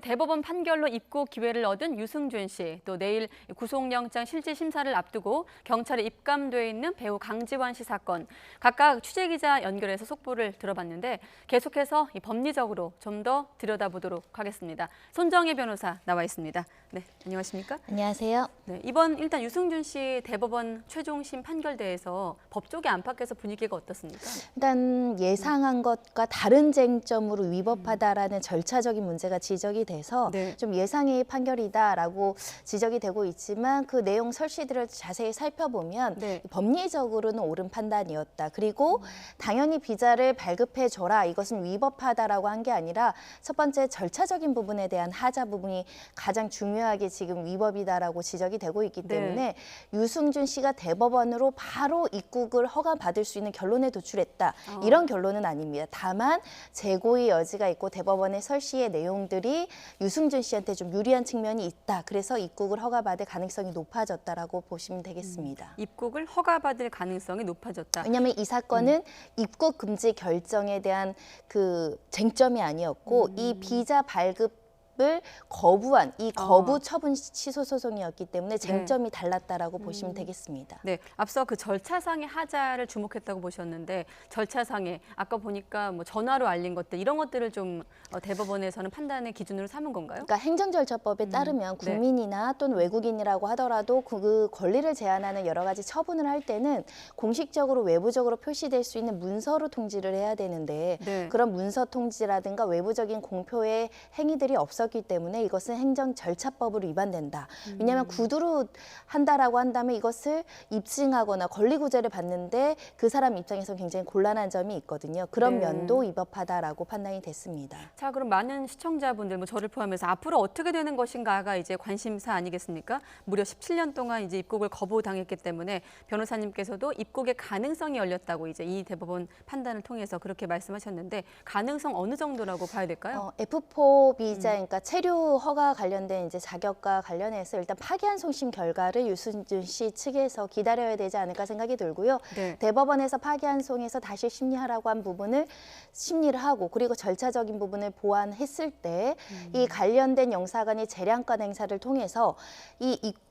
대법원 판결로 입국 기회를 얻은 유승준 씨, 또 내일 구속영장 실질 심사를 앞두고 경찰에 입감돼 있는 배우 강지환 씨 사건, 각각 취재기자 연결해서 속보를 들어봤는데 계속해서 법리적으로 좀 더 들여다보도록 하겠습니다. 손정혜 변호사 나와 있습니다. 네, 안녕하십니까? 안녕하세요. 네, 이번 일단 유승준 씨 대법원 최종심 판결대에서 법조계 안팎에서 분위기가 어떻습니까? 일단 예상한 것과 다른 쟁점으로 위법하다라는 절차적인 문제가 지적이 돼서 네. 좀 예상의 판결이다라고 지적이 되고 있지만 그 내용 설시들을 자세히 살펴보면 네. 법리적으로는 옳은 판단이었다. 그리고 당연히 비자를 발급해줘라. 이것은 위법하다라고 한 게 아니라 첫 번째 절차적인 부분에 대한 하자 부분이 가장 중요하게 지금 위법이다라고 지적이 되고 있기 때문에 네. 유승준 씨가 대법원으로 바로 입국을 허가받을 수 있는 결론에 도출했다. 이런 결론은 아닙니다. 다만 재고의 여지가 있고 대법원의 설시의 내용들이 유승준 씨한테 좀 유리한 측면이 있다. 그래서 입국을 허가받을 가능성이 높아졌다라고 보시면 되겠습니다. 입국을 허가받을 가능성이 높아졌다. 왜냐하면 이 사건은 입국 금지 결정에 대한 그 쟁점이 아니었고 이 비자 발급을 거부한 이 거부 처분 취소 소송이었기 때문에 쟁점이 달랐다라고 보시면 되겠습니다. 네, 앞서 그 절차상의 하자를 주목했다고 보셨는데 절차상에 아까 보니까 뭐 전화로 알린 것들 이런 것들을 좀 대법원에서는 판단의 기준으로 삼은 건가요? 그러니까 행정절차법에 따르면 네. 국민이나 또는 외국인이라고 하더라도 그 권리를 제한하는 여러 가지 처분을 할 때는 공식적으로 외부적으로 표시될 수 있는 문서로 통지를 해야 되는데 네. 그런 문서 통지라든가 외부적인 공표의 행위들이 없었기 때문에 이것은 행정절차법으로 위반된다. 왜냐하면 구두로 한다라고 한다면 이것을 입증하거나 권리구제를 받는데 그 사람 입장에서 굉장히 곤란한 점이 있거든요. 그런 네. 면도 위법하다라고 판단이 됐습니다. 자, 그럼 많은 시청자분들, 뭐 저를 포함해서 앞으로 어떻게 되는 것인가가 이제 관심사 아니겠습니까? 무려 17년 동안 이제 입국을 거부당했기 때문에 변호사님께서도 입국의 가능성이 열렸다고 이제 이 대법원 판단을 통해서 그렇게 말씀하셨는데 가능성 어느 정도라고 봐야 될까요? F4 비자, 그러니까 체류 허가 관련된 이제 자격과 관련해서 일단 파기한 송심 결과를 유승준 씨 측에서 기다려야 되지 않을까 생각이 들고요. 네. 대법원에서 파기한 송에서 다시 심리하라고 한 부분을 심리를 하고 그리고 절차적인 부분을 보완했을 때 이 관련된 영사관의 재량권 행사를 통해서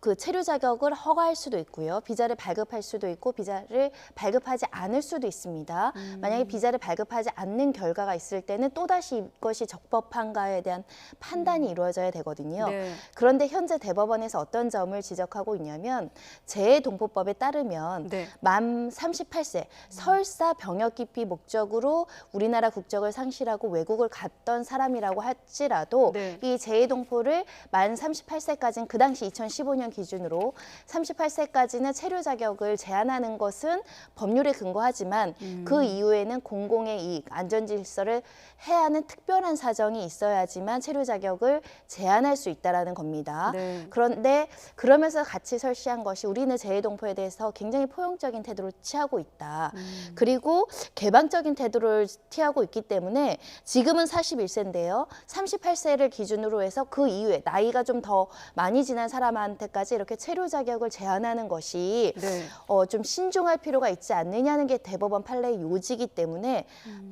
그 체류 자격을 허가할 수도 있고요. 비자를 발급할 수도 있고 비자를 발급하지 않을 수도 있습니다. 만약에 비자를 발급하지 않는 결과가 있을 때는 또다시 이것이 적법한가에 대한 판단이 이루어져야 되거든요. 네. 그런데 현재 대법원에서 어떤 점을 지적하고 있냐면 재동포법에 따르면 네. 만 38세 설사 병역 기피 목적으로 우리나라 국적을 상실하고 외국을 갔던 사람이라고 할지라도 네. 이 재동포를 만 38세까지는 그 당시 2015년 기준으로 38세까지는 체류 자격을 제한하는 것은 법률에 근거하지만 그 이후에는 공공의 이익, 안전 질서를 해하는 특별한 사정이 있어야지만 체류 자격을 제한할 수 있다라는 겁니다. 네. 그런데 그러면서 같이 설시한 것이 우리는 재동포에 대해서 굉장히 포용적인 태도를 취하고 있다. 그리고 개방적인 태도를 취하고 있기 때문에 지금은 41세인데요. 38세를 기준으로 해서 그 이후에 나이가 좀 더 많이 지난 사람한테까지 이렇게 체류 자격을 제한하는 것이 네. 좀 신중할 필요가 있지 않느냐는 게 대법원 판례의 요지이기 때문에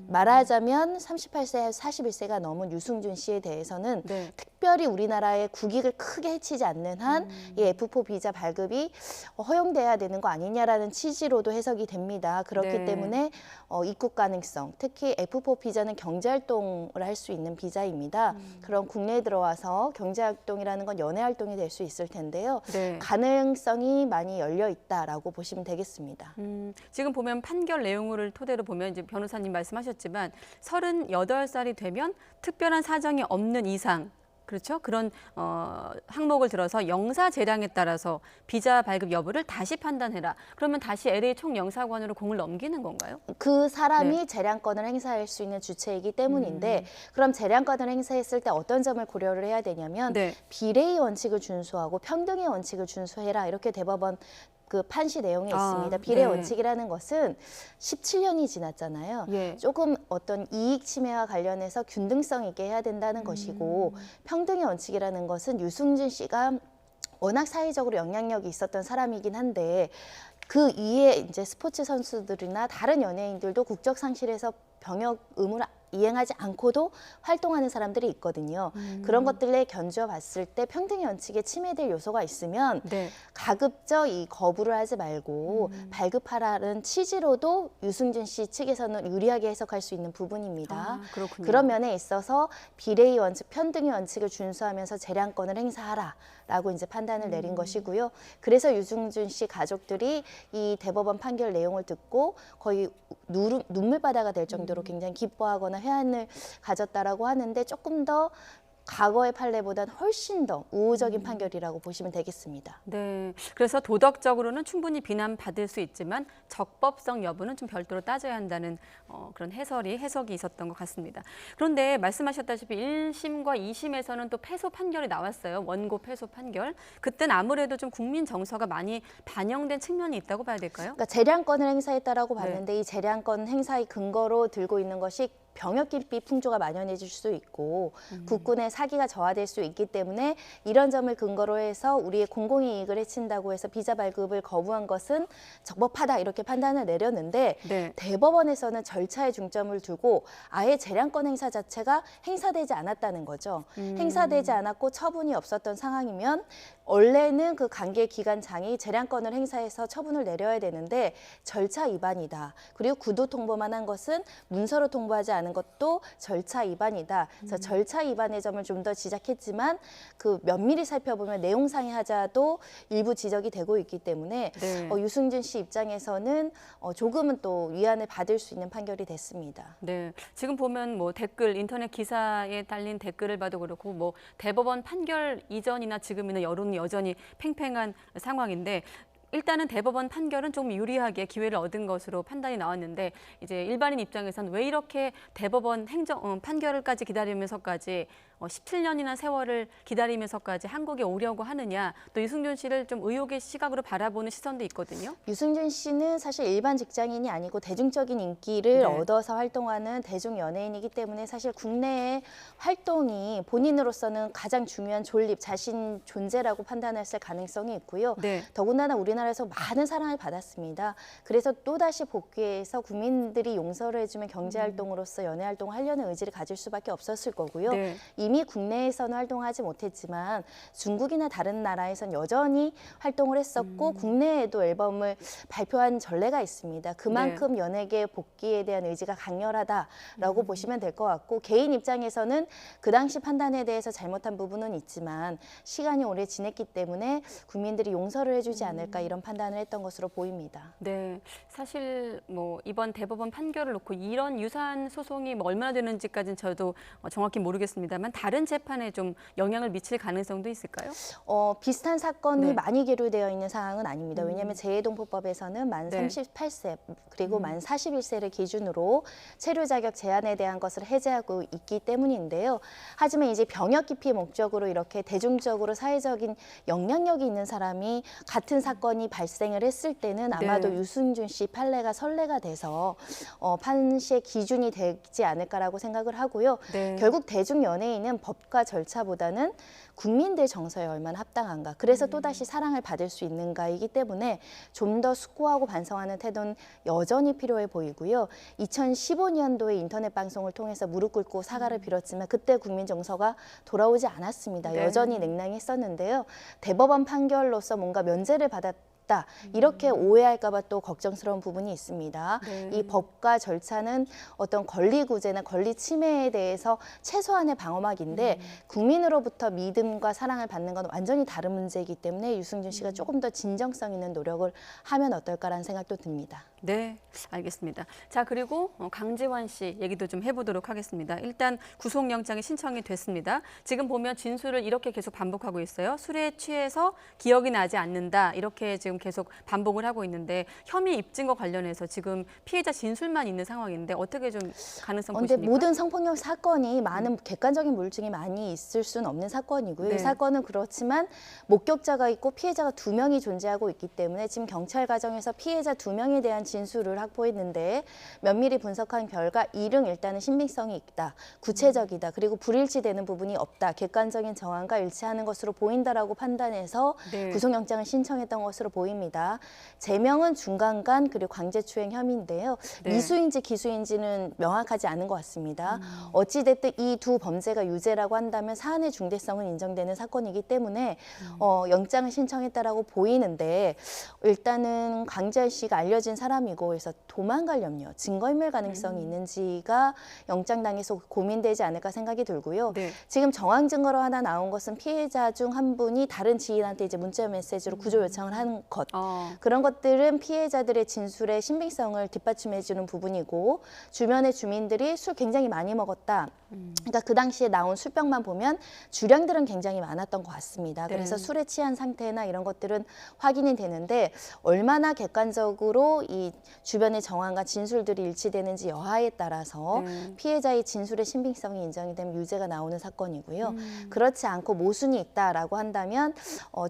말하자면 38세, 41세가 넘은 유승준 씨에 대해서는 네. 특별히 우리나라의 국익을 크게 해치지 않는 한 이 F4 비자 발급이 허용돼야 되는 거 아니냐라는 취지로도 해석이 됩니다. 그렇기 네. 때문에 입국 가능성, 특히 F4 비자는 경제활동을 할 수 있는 비자입니다. 그럼 국내에 들어와서 경제활동이라는 건 연애활동이 될 수 있을 텐데요. 네. 가능성이 많이 열려 있다라고 보시면 되겠습니다. 지금 보면 판결 내용을 토대로 보면 이제 변호사님 말씀하셨지만 38살이 되면 특별한 사정이 없는 이상 그렇죠? 그런 항목을 들어서 영사 재량에 따라서 비자 발급 여부를 다시 판단해라. 그러면 다시 LA 총영사관으로 공을 넘기는 건가요? 그 사람이 네. 재량권을 행사할 수 있는 주체이기 때문인데 그럼 재량권을 행사했을 때 어떤 점을 고려를 해야 되냐면 네. 비례의 원칙을 준수하고 평등의 원칙을 준수해라. 이렇게 대법원 그 판시 내용에 있습니다. 비례 네. 원칙이라는 것은 17년이 지났잖아요. 예. 조금 어떤 이익 침해와 관련해서 균등성 있게 해야 된다는 것이고 평등의 원칙이라는 것은 유승준 씨가 워낙 사회적으로 영향력이 있었던 사람이긴 한데 그 이에 이제 스포츠 선수들이나 다른 연예인들도 국적 상실에서 병역 의무를 이행하지 않고도 활동하는 사람들이 있거든요. 그런 것들에 견주어 봤을 때 평등의 원칙에 침해될 요소가 있으면 네. 가급적 이 거부를 하지 말고 발급하라는 취지로도 유승준 씨 측에서는 유리하게 해석할 수 있는 부분입니다. 아, 그렇군요. 그런 면에 있어서 비례의 원칙, 편등의 원칙을 준수하면서 재량권을 행사하라라고 이제 판단을 내린 것이고요. 그래서 유승준 씨 가족들이 이 대법원 판결 내용을 듣고 거의 눈물바다가 될 정도로 굉장히 기뻐하거나 회한을 가졌다라고 하는데 조금 더 과거의 판례보다는 훨씬 더 우호적인 판결이라고 보시면 되겠습니다. 네, 그래서 도덕적으로는 충분히 비난받을 수 있지만 적법성 여부는 좀 별도로 따져야 한다는 그런 해석이 있었던 것 같습니다. 그런데 말씀하셨다시피 1심과 2심에서는 또 패소 판결이 나왔어요. 원고 패소 판결. 그땐 아무래도 좀 국민 정서가 많이 반영된 측면이 있다고 봐야 될까요? 그러니까 재량권을 행사했다라고 봤는데 이 재량권 행사의 근거로 들고 있는 것이 병역기피 풍조가 만연해질 수 있고 국군의 사기가 저하될 수 있기 때문에 이런 점을 근거로 해서 우리의 공공이익을 해친다고 해서 비자 발급을 거부한 것은 적법하다 이렇게 판단을 내렸는데 네. 대법원에서는 절차에 중점을 두고 아예 재량권 행사 자체가 행사되지 않았다는 거죠. 행사되지 않았고 처분이 없었던 상황이면 원래는 그 관계 기관장이 재량권을 행사해서 처분을 내려야 되는데 절차 위반이다. 그리고 구도 통보만 한 것은 문서로 통보하지 않은 것도 절차 위반이다. 그래서 절차 위반의 점을 좀 더 지적했지만 그 면밀히 살펴보면 내용상의 하자도 일부 지적이 되고 있기 때문에 네. 유승준 씨 입장에서는 조금은 또 위안을 받을 수 있는 판결이 됐습니다. 네, 지금 보면 뭐 댓글, 인터넷 기사에 달린 댓글을 봐도 그렇고 뭐 대법원 판결 이전이나 지금이나 여론이 여전히 팽팽한 상황인데 일단은 대법원 판결은 좀 유리하게 기회를 얻은 것으로 판단이 나왔는데 이제 일반인 입장에서는 왜 이렇게 대법원 판결을까지 기다리면서까지 17년이나 세월을 기다리면서까지 한국에 오려고 하느냐, 또 유승준 씨를 좀 의혹의 시각으로 바라보는 시선도 있거든요. 유승준 씨는 사실 일반 직장인이 아니고 대중적인 인기를 네. 얻어서 활동하는 대중 연예인이기 때문에 사실 국내의 활동이 본인으로서는 가장 중요한 존립, 자신 존재라고 판단했을 가능성이 있고요. 네. 더군다나 우리나라에서 많은 사랑을 받았습니다. 그래서 또다시 복귀해서 국민들이 용서를 해주면 경제활동으로서 연예활동을 하려는 의지를 가질 수밖에 없었을 거고요. 네. 이미 국내에서는 활동하지 못했지만 중국이나 다른 나라에선 여전히 활동을 했었고 국내에도 앨범을 발표한 전례가 있습니다. 그만큼 연예계 복귀에 대한 의지가 강렬하다라고 보시면 될 것 같고 개인 입장에서는 그 당시 판단에 대해서 잘못한 부분은 있지만 시간이 오래 지냈기 때문에 국민들이 용서를 해주지 않을까 이런 판단을 했던 것으로 보입니다. 네, 사실 뭐 이번 대법원 판결을 놓고 이런 유사한 소송이 뭐 얼마나 되는지까지는 저도 정확히 모르겠습니다만 다른 재판에 좀 영향을 미칠 가능성도 있을까요? 비슷한 사건이 네. 많이 계류되어 있는 상황은 아닙니다. 왜냐하면 재해동포법에서는 만 네. 38세 그리고 만 41세를 기준으로 체류 자격 제한에 대한 것을 해제하고 있기 때문인데요. 하지만 이제 병역 기피 목적으로 이렇게 대중적으로 사회적인 영향력이 있는 사람이 같은 사건이 발생을 했을 때는 아마도 네. 유승준 씨 판례가 선례가 돼서 판시의 기준이 되지 않을까라고 생각을 하고요. 네. 결국 대중 연예인은 법과 절차보다는 국민들 정서에 얼마나 합당한가. 그래서 또다시 사랑을 받을 수 있는가이기 때문에 좀 더 숙고하고 반성하는 태도는 여전히 필요해 보이고요. 2015년도에 인터넷 방송을 통해서 무릎 꿇고 사과를 빌었지만 그때 국민 정서가 돌아오지 않았습니다. 네. 여전히 냉랭했었는데요. 대법원 판결로서 뭔가 면제를 받았다. 이렇게 오해할까 봐 또 걱정스러운 부분이 있습니다. 네. 이 법과 절차는 어떤 권리 구제나 권리 침해에 대해서 최소한의 방어막인데 국민으로부터 믿음과 사랑을 받는 건 완전히 다른 문제이기 때문에 유승준 씨가 조금 더 진정성 있는 노력을 하면 어떨까라는 생각도 듭니다. 네, 알겠습니다. 자, 그리고 강지환 씨 얘기도 좀 해보도록 하겠습니다. 일단 구속영장이 신청이 됐습니다. 지금 보면 진술을 이렇게 계속 반복하고 있어요. 술에 취해서 기억이 나지 않는다. 이렇게 지금 계속 반복을 하고 있는데 혐의 입증과 관련해서 지금 피해자 진술만 있는 상황인데 어떻게 좀 가능성 근데 보십니까? 모든 성폭력 사건이 많은 객관적인 물증이 많이 있을 수는 없는 사건이고요. 네. 이 사건은 그렇지만 목격자가 있고 피해자가 2명이 존재하고 있기 때문에 지금 경찰 과정에서 피해자 2명에 대한 진술을 확보했는데 면밀히 분석한 결과 이릉 일단은 신빙성이 있다, 구체적이다, 그리고 불일치되는 부분이 없다, 객관적인 정황과 일치하는 것으로 보인다라고 판단해서 네. 구속영장을 신청했던 것으로 보입니다. 제명은 중간간 그리고 강제추행 혐의인데요. 네. 미수인지 기수인지는 명확하지 않은 것 같습니다. 어찌됐든 이 두 범죄가 유죄라고 한다면 사안의 중대성은 인정되는 사건이기 때문에 영장을 신청했다라고 보이는데 일단은 강지환 씨가 알려진 사람이고 그래서 도망갈 염려, 증거인멸 가능성이 있는지가 영장당에서 고민되지 않을까 생각이 들고요. 네. 지금 정황 증거로 하나 나온 것은 피해자 중 한 분이 다른 지인한테 이제 문자 메시지로 구조 요청을 하는 것. 그런 것들은 피해자들의 진술의 신빙성을 뒷받침해주는 부분이고 주변의 주민들이 술 굉장히 많이 먹었다. 그러니까 그 당시에 나온 술병만 보면 주량들은 굉장히 많았던 것 같습니다. 네. 그래서 술에 취한 상태나 이런 것들은 확인이 되는데 얼마나 객관적으로 이 주변의 정황과 진술들이 일치되는지 여하에 따라서 피해자의 진술의 신빙성이 인정이 되면 유죄가 나오는 사건이고요. 그렇지 않고 모순이 있다라고 한다면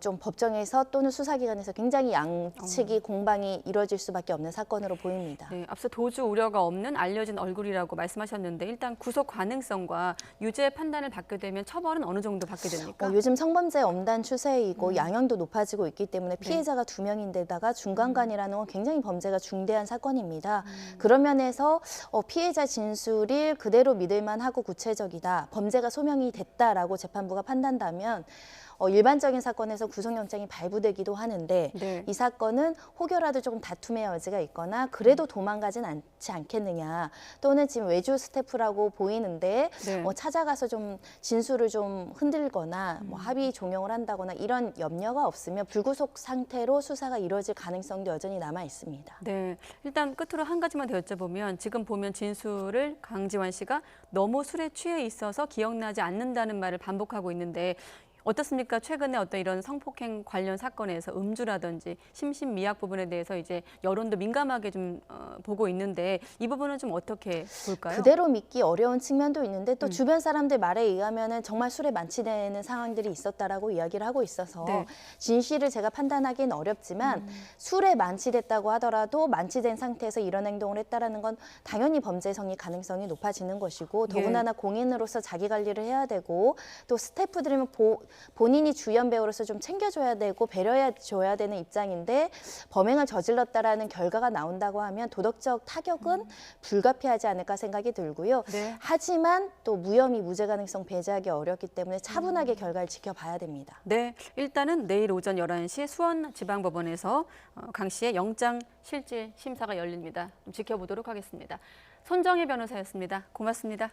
좀 법정에서 또는 수사기관에서 굉장히 양측이 공방이 이루어질 수밖에 없는 사건으로 보입니다. 네, 앞서 도주 우려가 없는 알려진 얼굴이라고 말씀하셨는데 일단 구속 가능성과 유죄 판단을 받게 되면 처벌은 어느 정도 받게 됩니까? 요즘 성범죄 엄단 추세이고 양형도 높아지고 있기 때문에 피해자가 두 명인데다가 중간간이라는 건 굉장히 범죄가 중대한 사건입니다. 그런 면에서 피해자 진술이 그대로 믿을만하고 구체적이다, 범죄가 소명이 됐다라고 재판부가 판단한다면 일반적인 사건에서 구속영장이 발부되기도 하는데 네. 이 사건은 혹여라도 조금 다툼의 여지가 있거나 그래도 도망가진 않지 않겠느냐, 또는 지금 외주 스태프라고 보이는데 네. 찾아가서 좀 진술을 좀 흔들거나 합의 종용을 한다거나 이런 염려가 없으면 불구속 상태로 수사가 이루어질 가능성도 여전히 남아 있습니다. 네, 일단 끝으로 한 가지만 더 여쭤보면 지금 보면 진술을 강지환 씨가 너무 술에 취해 있어서 기억나지 않는다는 말을 반복하고 있는데 어떻습니까? 최근에 어떤 이런 성폭행 관련 사건에서 음주라든지 심신미약 부분에 대해서 이제 여론도 민감하게 좀 보고 있는데 이 부분은 좀 어떻게 볼까요? 그대로 믿기 어려운 측면도 있는데 또 주변 사람들 말에 의하면은 정말 술에 만취되는 상황들이 있었다라고 이야기를 하고 있어서 네. 진실을 제가 판단하기는 어렵지만 술에 만취됐다고 하더라도 만취된 상태에서 이런 행동을 했다라는 건 당연히 범죄 성립 가능성이 높아지는 것이고 더군다나 공인으로서 자기 관리를 해야 되고 또 스태프들이면 본인이 주연 배우로서 좀 챙겨줘야 되고 배려해줘야 되는 입장인데 범행을 저질렀다라는 결과가 나온다고 하면 도덕적 타격은 불가피하지 않을까 생각이 들고요. 네. 하지만 또 무혐의 무죄 가능성 배제하기 어렵기 때문에 차분하게 결과를 지켜봐야 됩니다. 네, 일단은 내일 오전 11시 수원지방법원에서 강 씨의 영장 실질 심사가 열립니다. 좀 지켜보도록 하겠습니다. 손정혜 변호사였습니다. 고맙습니다.